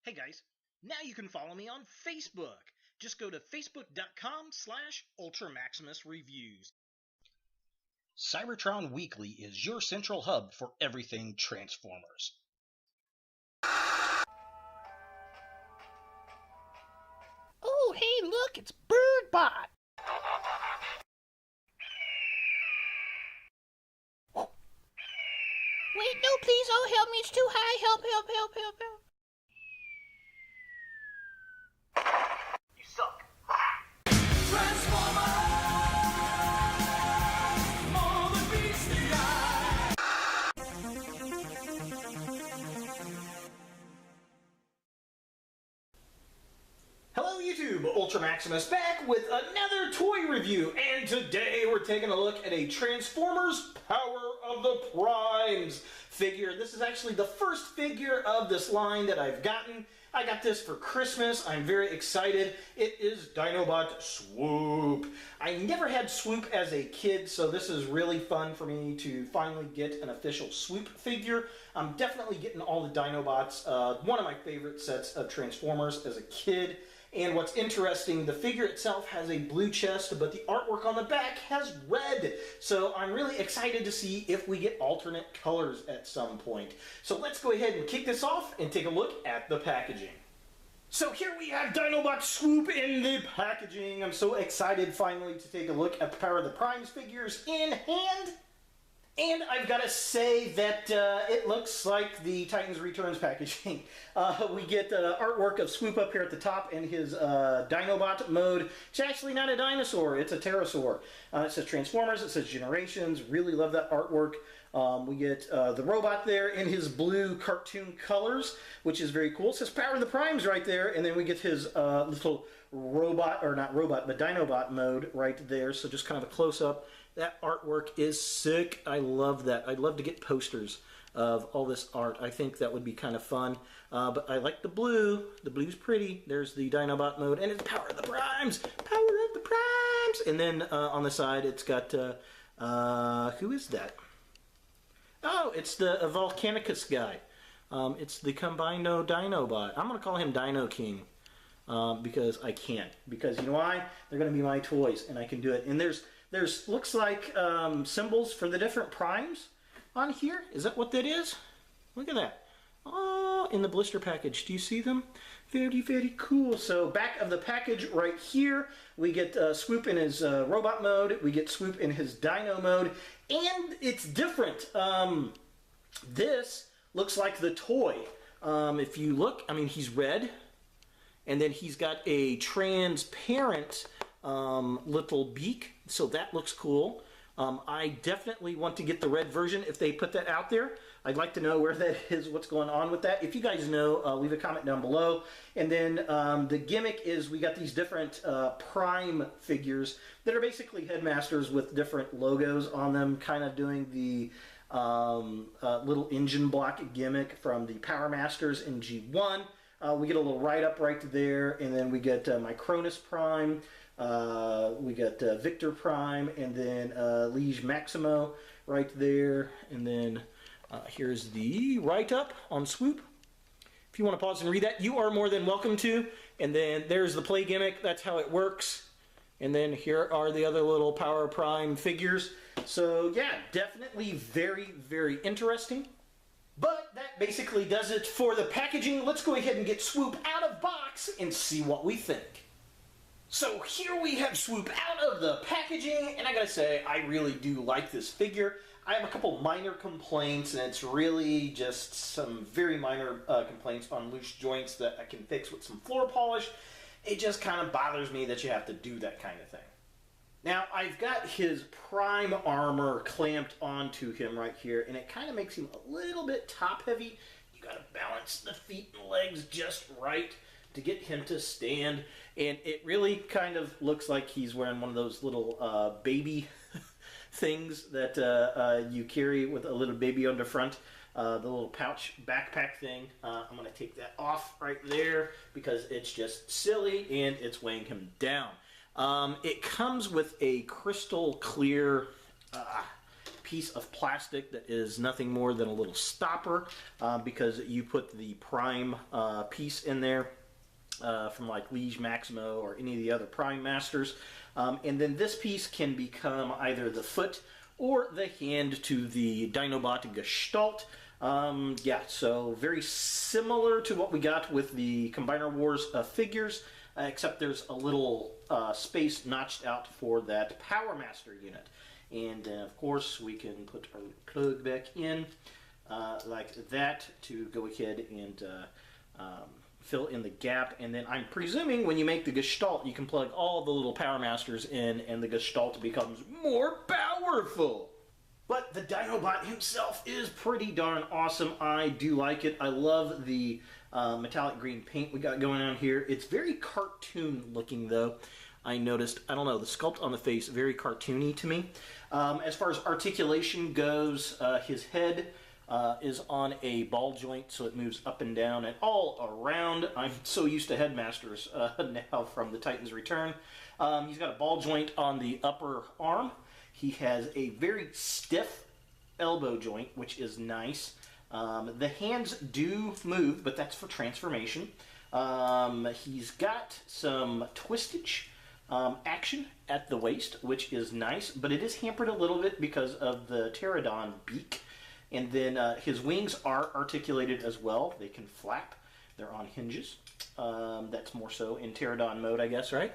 Hey guys, now you can follow me on Facebook. Just go to facebook.com/UltraMaximusReviews. Cybertron Weekly is your central hub for everything Transformers. Oh, hey, look, it's Birdbot. Wait, no, please, oh, help me, it's too high, help. You suck. Hello YouTube, Ultra Maximus back with another toy review, and today we're taking a look at a Transformers Power of the Primes figure. This is actually the first figure of this line that I've gotten. I got this for Christmas. I'm very excited. It is Dinobot Swoop. I never had Swoop as a kid, so this is really fun for me to finally get an official Swoop figure. I'm definitely getting all the Dinobots. One of my favorite sets of Transformers as a kid. And what's interesting, the figure itself has a blue chest, but the artwork on the back has red. So I'm really excited to see if we get alternate colors at some point. So let's go ahead and kick this off and take a look at the packaging. So here we have Dinobot Swoop in the packaging. I'm so excited finally to take a look at the Power of the Primes figures in hand. And I've got to say that it looks like the Titans Returns packaging. We get artwork of Swoop up here at the top in his Dinobot mode. It's actually not a dinosaur, it's a pterosaur. It says Transformers, it says Generations. Really love that artwork. We get the robot there in his blue cartoon colors, which is very cool. It says Power of the Primes right there, and then we get his little robot, or not robot, but Dinobot mode right there. So just kind of a close-up. That artwork is sick. I love that. I'd love to get posters of all this art. I think that would be kind of fun. But I like the blue. The blue's pretty. There's the Dinobot mode, and it's Power of the Primes. Power of the Primes. And then on the side, it's got who is that? Oh, it's the Volcanicus guy. It's the Combino Dinobot. I'm going to call him Dino King because I can't. Because you know why? They're going to be my toys, and I can do it. And there's looks like symbols for the different primes on here. Is that what that is? Look at that. Oh, in the blister package. Do you see them? Very, very cool. So back of the package right here, we get Swoop in his robot mode. We get Swoop in his Dino mode. And it's different. This looks like the toy. If you look, I mean, he's red. And then he's got a transparent little beak, so that looks cool. I definitely want to get the red version if they put that out there. I'd like to know where that is, what's going on with that. If you guys know, leave a comment down below. And then the gimmick is we got these different Prime figures that are basically headmasters with different logos on them, kind of doing the little engine block gimmick from the Power Masters in G1. We get a little write-up right there, and then we get Micronus Prime. We got Victor Prime, and then Liege Maximo right there, and then here's the write-up on Swoop. If you want to pause and read that, you are more than welcome to. And then there's the play gimmick. That's how it works. And then here are the other little Power Prime figures. So yeah, definitely very, very interesting. But that basically does it for the packaging. Let's go ahead and get Swoop out of box and see what we think. So here we have Swoop out of the packaging, and I gotta say, I really do like this figure. I have a couple minor complaints, and it's really just some very minor complaints on loose joints that I can fix with some floor polish. It just kind of bothers me that you have to do that kind of thing. Now, I've got his Prime armor clamped onto him right here, and it kind of makes him a little bit top-heavy. You gotta balance the feet and legs just right to get him to stand, and it really kind of looks like he's wearing one of those little baby things that you carry with a little baby on the front, the little pouch backpack thing. I'm going to take that off right there because it's just silly and it's weighing him down. It comes with a crystal clear piece of plastic that is nothing more than a little stopper because you put the Prime piece in there from like Liege Maximo or any of the other Prime Masters. And then this piece can become either the foot or the hand to the Dinobot Gestalt. Yeah, so very similar to what we got with the Combiner Wars figures, except there's a little space notched out for that Power Master unit. And of course we can put our plug back in like that to go ahead and fill in the gap. And then I'm presuming when you make the Gestalt, you can plug all the little Power Masters in and the Gestalt becomes more powerful. But the Dinobot himself is pretty darn awesome. I do like it. I love the metallic green paint we got going on here. It's very cartoon looking though. I noticed, I don't know, the sculpt on the face, very cartoony to me. As far as articulation goes, his head is on a ball joint, so it moves up and down and all around. I'm so used to Headmasters now from the Titans Return. He's got a ball joint on the upper arm. He has a very stiff elbow joint, which is nice. The hands do move, but that's for transformation. He's got some twistage action at the waist, which is nice, but it is hampered a little bit because of the pterodon beak. And then his wings are articulated as well. They can flap. They're on hinges. That's more so in pterodon mode, I guess, right?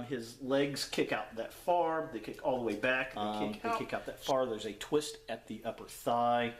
His legs kick out that far. They kick all the way back. They kick out that far. There's a twist at the upper thigh.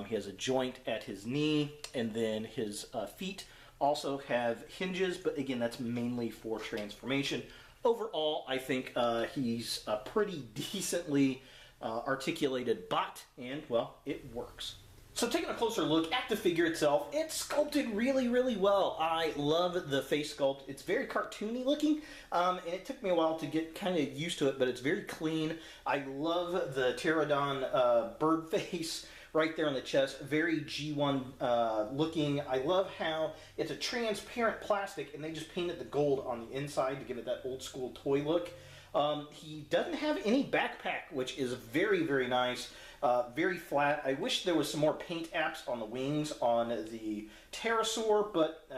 He has a joint at his knee. And then his feet also have hinges, but again, that's mainly for transformation. Overall, I think he's a pretty decently articulated bot, and, well, it works. So taking a closer look at the figure itself, it's sculpted really, really well. I love the face sculpt. It's very cartoony looking, and it took me a while to get kind of used to it, but it's very clean. I love the pterodon bird face right there on the chest. Very G1 looking. I love how it's a transparent plastic, and they just painted the gold on the inside to give it that old school toy look. He doesn't have any backpack, which is very, very nice. Very flat. I wish there was some more paint apps on the wings on the pterosaur, but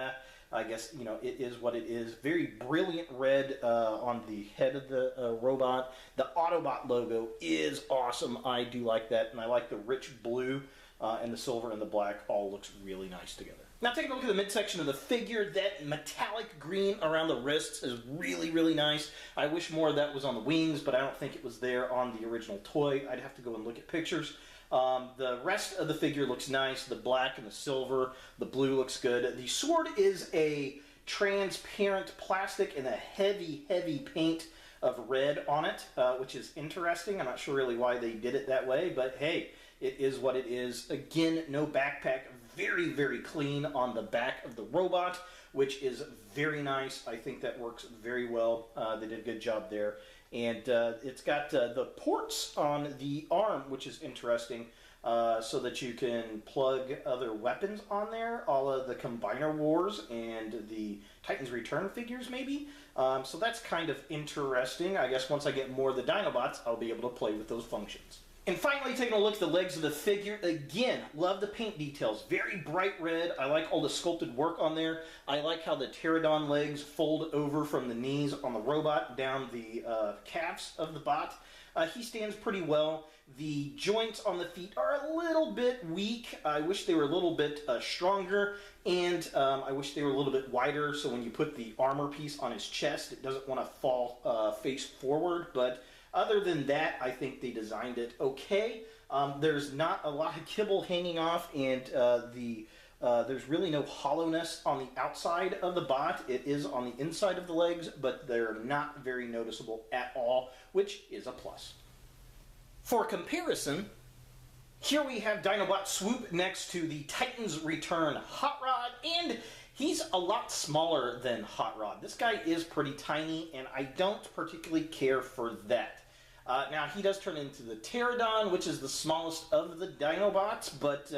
I guess, you know, it is what it is. Very brilliant red on the head of the robot. The Autobot logo is awesome. I do like that, and I like the rich blue and the silver and the black. All looks really nice together. Now taking a look at the midsection of the figure, that metallic green around the wrists is really, really nice. I wish more of that was on the wings, but I don't think it was there on the original toy. I'd have to go and look at pictures. The rest of the figure looks nice. The black and the silver, the blue looks good. The sword is a transparent plastic and a heavy, heavy paint of red on it, which is interesting. I'm not sure really why they did it that way, but hey, it is what it is. Again, no backpack. Very, very clean on the back of the robot, which is very nice. I think that works very well. They did a good job there. And it's got the ports on the arm, which is interesting, so that you can plug other weapons on there, all of the Combiner Wars and the Titans Return figures, maybe. So that's kind of interesting. I guess once I get more of the Dinobots, I'll be able to play with those functions. And finally, taking a look at the legs of the figure, again, love the paint details. Very bright red. I like all the sculpted work on there. I like how the pterodon legs fold over from the knees on the robot down the calves of the bot. He stands pretty well. The joints on the feet are a little bit weak. I wish they were a little bit stronger, and I wish they were a little bit wider, so when you put the armor piece on his chest, it doesn't want to fall face forward, but other than that, I think they designed it okay. There's not a lot of kibble hanging off, and there's really no hollowness on the outside of the bot. It is on the inside of the legs, but they're not very noticeable at all, which is a plus. For comparison, here we have Dinobot Swoop next to the Titans Return Hot Rod, and he's a lot smaller than Hot Rod. This guy is pretty tiny, and I don't particularly care for that. Now, he does turn into the Pterodon, which is the smallest of the Dinobots, but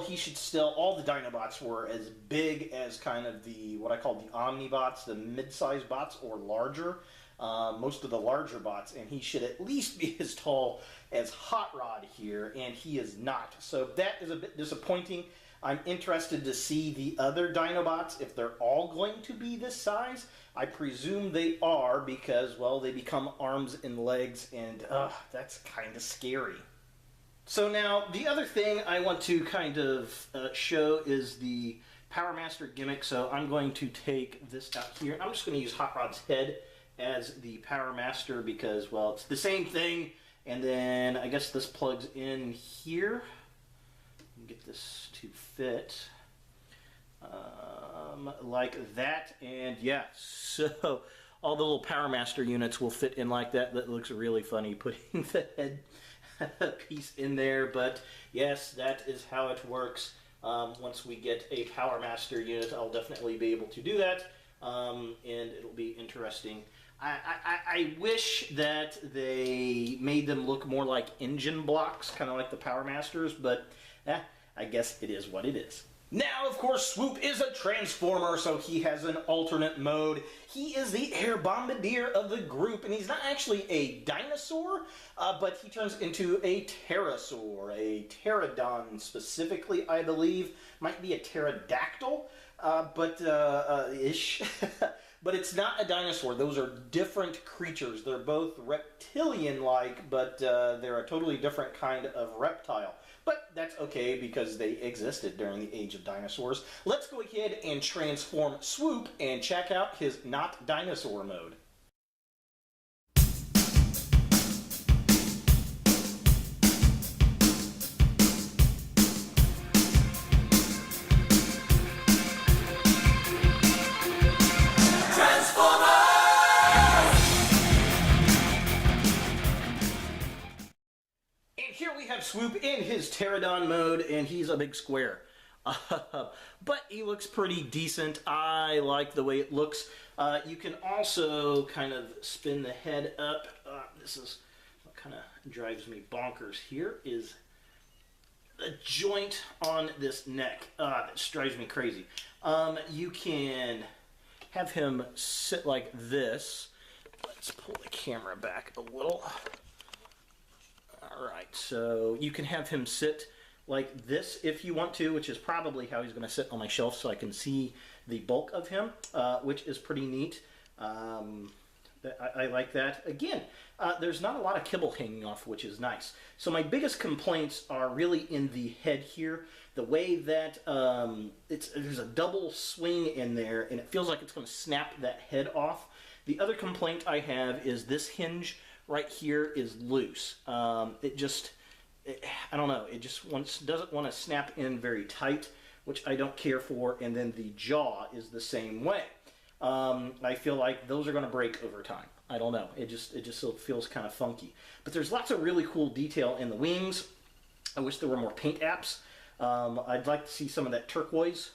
he should still, all the Dinobots were as big as kind of the, what I call the Omnibots, the mid-sized bots, or larger. most of the larger bots, and he should at least be as tall as Hot Rod here, and he is not. So that is a bit disappointing. I'm interested to see the other Dinobots, if they're all going to be this size. I presume they are because, well, they become arms and legs, and that's kind of scary. So now, the other thing I want to kind of show is the Power Master gimmick. So I'm going to take this out here. I'm just going to use Hot Rod's head as the Power Master because, well, it's the same thing. And then I guess this plugs in here. Get this to fit like that, and yeah, so all the little Power Master units will fit in like that. That looks really funny putting the head piece in there, but yes, that is how it works. Once we get a Power Master unit, I'll definitely be able to do that, and it'll be interesting. I wish that they made them look more like engine blocks, kind of like the Power Masters, but I guess it is what it is. Now, of course, Swoop is a Transformer, so he has an alternate mode. He is the air bombardier of the group, and he's not actually a dinosaur, but he turns into a pterosaur, a pterodon specifically, I believe. Might be a pterodactyl, ish. But it's not a dinosaur. Those are different creatures. They're both reptilian-like, but they're a totally different kind of reptile. But that's okay because they existed during the age of dinosaurs. Let's go ahead and transform Swoop and check out his not dinosaur mode. Swoop in his pterodon mode, and he's a big square. But he looks pretty decent. I like the way it looks. You can also kind of spin the head up. This is what kind of drives me bonkers here, is the joint on this neck. That just drives me crazy. You can have him sit like this. Let's pull the camera back a little. Alright, so you can have him sit like this if you want to, which is probably how he's going to sit on my shelf so I can see the bulk of him, which is pretty neat. I like that. Again, there's not a lot of kibble hanging off, which is nice. So my biggest complaints are really in the head here. The way that there's a double swing in there, and it feels like it's going to snap that head off. The other complaint I have is this hinge right here is loose. I don't know, it just doesn't want to snap in very tight, which I don't care for, and then the jaw is the same way. I feel like those are going to break over time. I don't know, it just feels kind of funky. But there's lots of really cool detail in the wings. I wish there were more paint apps. I'd like to see some of that turquoise,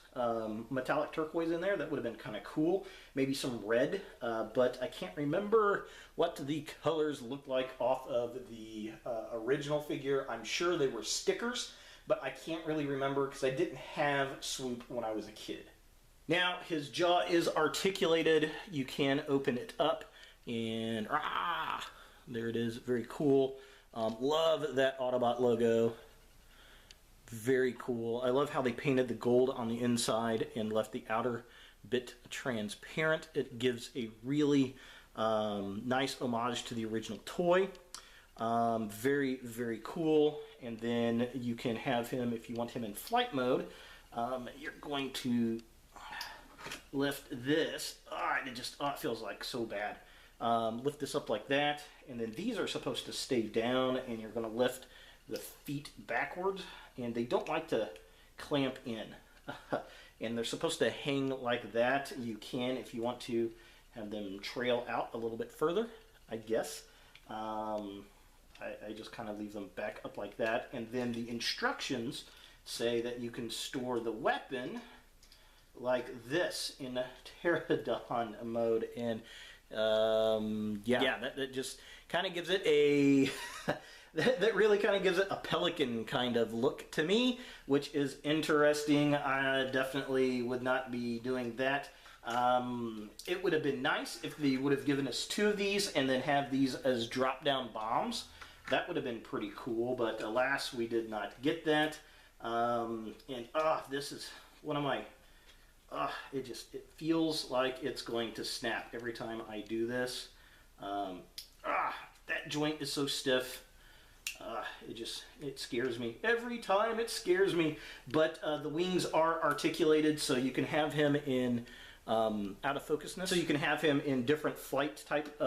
metallic turquoise in there. That would have been kind of cool. Maybe some red, but I can't remember what the colors looked like off of the original figure. I'm sure they were stickers, but I can't really remember because I didn't have Swoop when I was a kid. Now, his jaw is articulated. You can open it up, and there it is. Very cool. Love that Autobot logo. Very cool. I love how they painted the gold on the inside and left the outer bit transparent. It gives a really nice homage to the original toy. Very, very cool. And then you can have him, if you want him in flight mode, you're going to lift this. It feels like so bad. Lift this up like that, and then these are supposed to stay down, and you're going to lift the feet backwards, and they don't like to clamp in. And they're supposed to hang like that. You can, if you want to, have them trail out a little bit further, I guess. I just kind of leave them back up like that. And then the instructions say that you can store the weapon like this in a pterodon mode. And that just kind of gives it a... that really kind of gives it a pelican kind of look to me, which is interesting. I definitely would not be doing that. It would have been nice if they would have given us 2 of these and then have these as drop-down bombs. That would have been pretty cool, but alas, we did not get that. This is one of my... it feels like it's going to snap every time I do this. That joint is so stiff. It scares me. Every time it scares me. But the wings are articulated, so you can have him in out of focusness. So you can have him in different flight type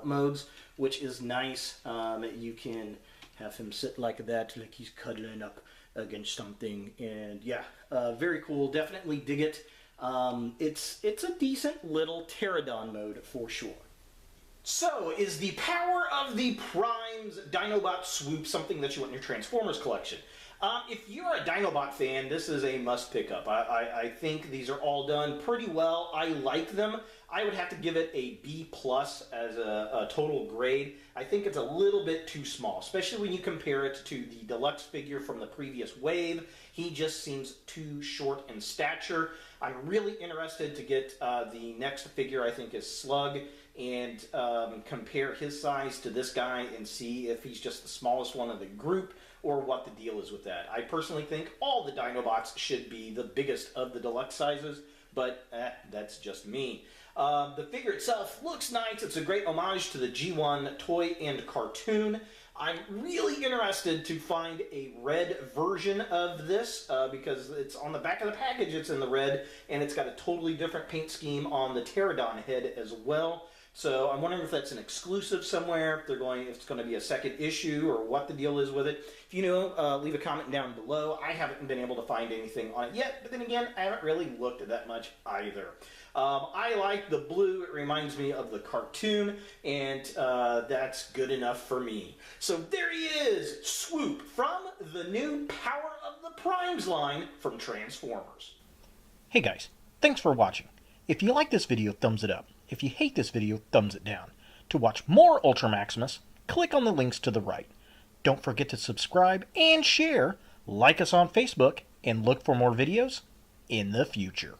modes, which is nice. You can have him sit like that, like he's cuddling up against something. And yeah, very cool. Definitely dig it. It's a decent little pterodon mode for sure. So, is the power of the Primes Dinobot Swoop something that you want in your Transformers collection? If you're a Dinobot fan, this is a must pick up. I think these are all done pretty well. I like them. I would have to give it a B+ as a total grade. I think it's a little bit too small, especially when you compare it to the deluxe figure from the previous wave. He just seems too short in stature. I'm really interested to get the next figure, I think, is Slug, and compare his size to this guy and see if he's just the smallest one of the group or what the deal is with that. I personally think all the Dinobots should be the biggest of the deluxe sizes, but that's just me. The figure itself looks nice. It's a great homage to the G1 toy and cartoon. I'm really interested to find a red version of this because it's on the back of the package, it's in the red, and it's got a totally different paint scheme on the pterodon head as well. So I'm wondering if that's an exclusive somewhere, if it's going to be a second issue, or what the deal is with it. If you know, leave a comment down below. I haven't been able to find anything on it yet, but then again, I haven't really looked at that much either. I like the blue. It reminds me of the cartoon, and that's good enough for me. So there he is, Swoop, from the new Power of the Primes line from Transformers. Hey guys, thanks for watching. If you like this video, thumbs it up. If you hate this video, thumbs it down. To watch more Ultra Maximus, click on the links to the right. Don't forget to subscribe and share, like us on Facebook, and look for more videos in the future.